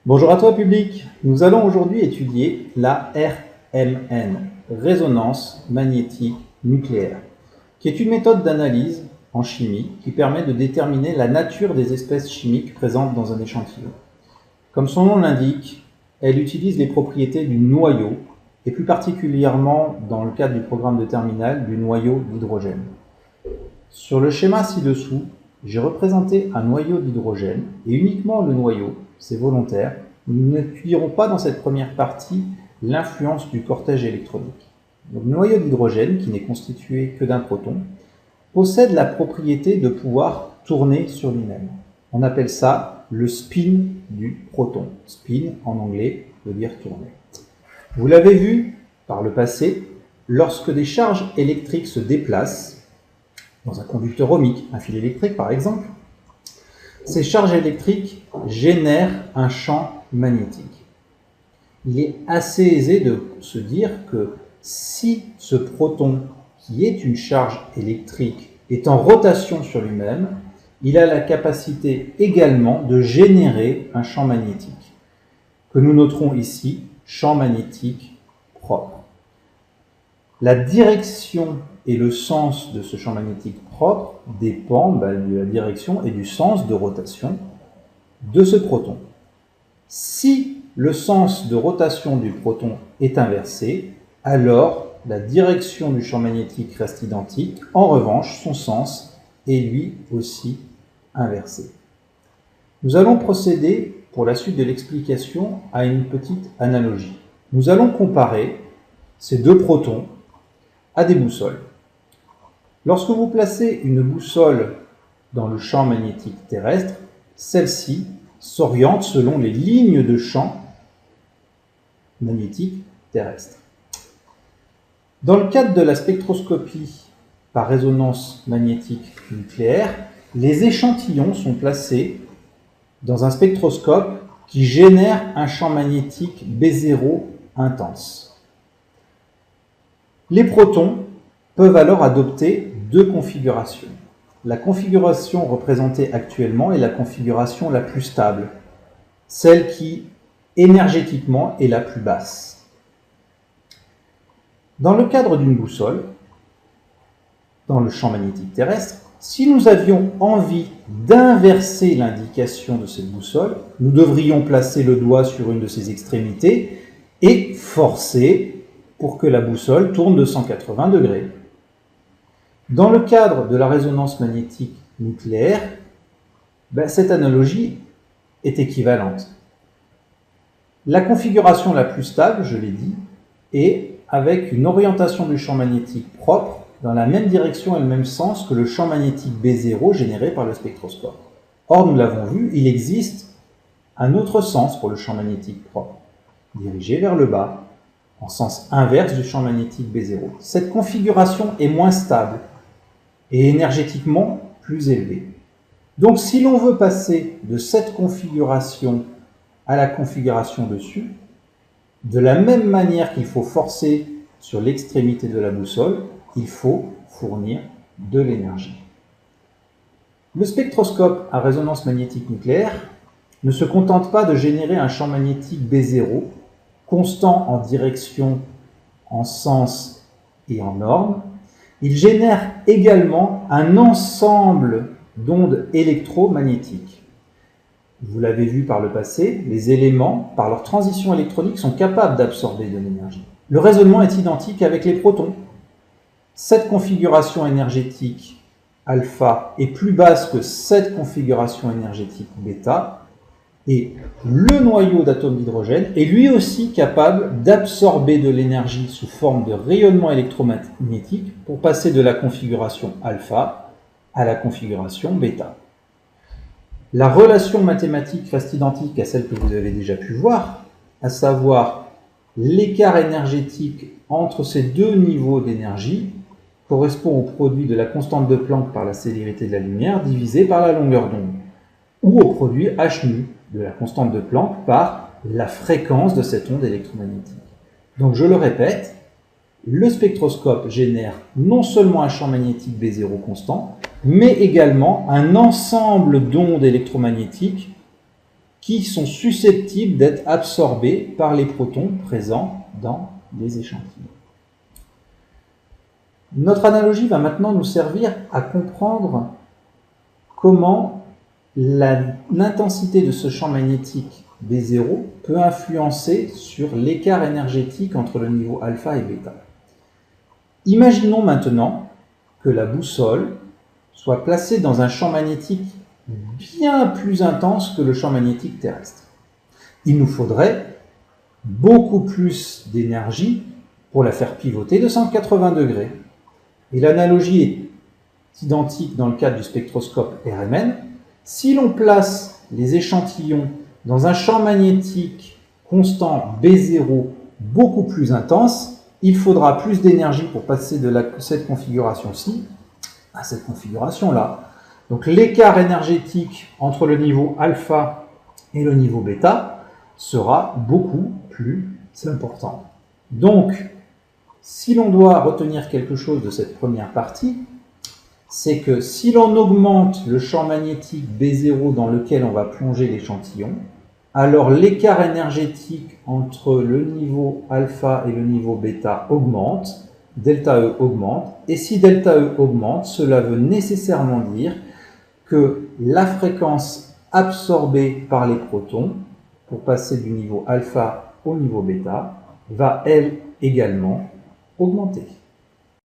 Bonjour à toi public, nous allons aujourd'hui étudier la RMN, résonance magnétique nucléaire, qui est une méthode d'analyse en chimie qui permet de déterminer la nature des espèces chimiques présentes dans un échantillon. Comme son nom l'indique, elle utilise les propriétés du noyau, et plus particulièrement dans le cadre du programme de terminale du noyau d'hydrogène. Sur le schéma ci-dessous, j'ai représenté un noyau d'hydrogène, et uniquement le noyau, c'est volontaire. Nous n'étudierons pas dans cette première partie l'influence du cortège électronique. Donc, le noyau d'hydrogène, qui n'est constitué que d'un proton, possède la propriété de pouvoir tourner sur lui-même. On appelle ça le spin du proton. Spin, en anglais, veut dire tourner. Vous l'avez vu par le passé, lorsque des charges électriques se déplacent, dans un conducteur ohmique, un fil électrique par exemple, ces charges électriques génèrent un champ magnétique. Il est assez aisé de se dire que si ce proton, qui est une charge électrique, est en rotation sur lui-même, il a la capacité également de générer un champ magnétique, que nous noterons ici, champ magnétique propre. La direction et le sens de ce champ magnétique propre dépend de la direction et du sens de rotation de ce proton. Si le sens de rotation du proton est inversé, alors la direction du champ magnétique reste identique. En revanche, son sens est lui aussi inversé. Nous allons procéder, pour la suite de l'explication, à une petite analogie. Nous allons comparer ces deux protons à des boussoles. Lorsque vous placez une boussole dans le champ magnétique terrestre, celle-ci s'oriente selon les lignes de champ magnétique terrestre. Dans le cadre de la spectroscopie par résonance magnétique nucléaire, les échantillons sont placés dans un spectroscope qui génère un champ magnétique B0 intense. Les protons peuvent alors adopter deux configurations. La configuration représentée actuellement est la configuration la plus stable, celle qui énergétiquement est la plus basse. Dans le cadre d'une boussole, dans le champ magnétique terrestre, si nous avions envie d'inverser l'indication de cette boussole, nous devrions placer le doigt sur une de ses extrémités et forcer pour que la boussole tourne de 180 degrés. Dans le cadre de la résonance magnétique nucléaire, cette analogie est équivalente. La configuration la plus stable, je l'ai dit, est avec une orientation du champ magnétique propre dans la même direction et le même sens que le champ magnétique B0 généré par le spectroscope. Or, nous l'avons vu, il existe un autre sens pour le champ magnétique propre, dirigé vers le bas, en sens inverse du champ magnétique B0. Cette configuration est moins stable et énergétiquement plus élevée. Donc, si l'on veut passer de cette configuration à la configuration dessus, de la même manière qu'il faut forcer sur l'extrémité de la boussole, il faut fournir de l'énergie. Le spectroscope à résonance magnétique nucléaire ne se contente pas de générer un champ magnétique B0 constant en direction, en sens et en norme. Il génère également un ensemble d'ondes électromagnétiques. Vous l'avez vu par le passé, les éléments, par leur transition électronique, sont capables d'absorber de l'énergie. Le raisonnement est identique avec les protons. Cette configuration énergétique alpha est plus basse que cette configuration énergétique bêta, et le noyau d'atomes d'hydrogène est lui aussi capable d'absorber de l'énergie sous forme de rayonnement électromagnétique pour passer de la configuration alpha à la configuration bêta. La relation mathématique reste identique à celle que vous avez déjà pu voir, à savoir l'écart énergétique entre ces deux niveaux d'énergie correspond au produit de la constante de Planck par la célérité de la lumière divisé par la longueur d'onde, ou au produit h nu de la constante de Planck par la fréquence de cette onde électromagnétique. Donc je le répète, le spectroscope génère non seulement un champ magnétique B0 constant, mais également un ensemble d'ondes électromagnétiques qui sont susceptibles d'être absorbés par les protons présents dans les échantillons. Notre analogie va maintenant nous servir à comprendre comment l'intensité de ce champ magnétique B0 peut influencer sur l'écart énergétique entre le niveau alpha et bêta. Imaginons maintenant que la boussole soit placée dans un champ magnétique bien plus intense que le champ magnétique terrestre. Il nous faudrait beaucoup plus d'énergie pour la faire pivoter de 180 degrés. Et l'analogie est identique dans le cadre du spectroscope RMN. Si l'on place les échantillons dans un champ magnétique constant B0 beaucoup plus intense, il faudra plus d'énergie pour passer de cette configuration-ci à cette configuration-là. Donc l'écart énergétique entre le niveau alpha et le niveau bêta sera beaucoup plus important. Donc, si l'on doit retenir quelque chose de cette première partie, c'est que si l'on augmente le champ magnétique B0 dans lequel on va plonger l'échantillon, alors l'écart énergétique entre le niveau alpha et le niveau bêta augmente, delta E augmente, et si delta E augmente, cela veut nécessairement dire que la fréquence absorbée par les protons, pour passer du niveau alpha au niveau bêta, va elle également augmenter.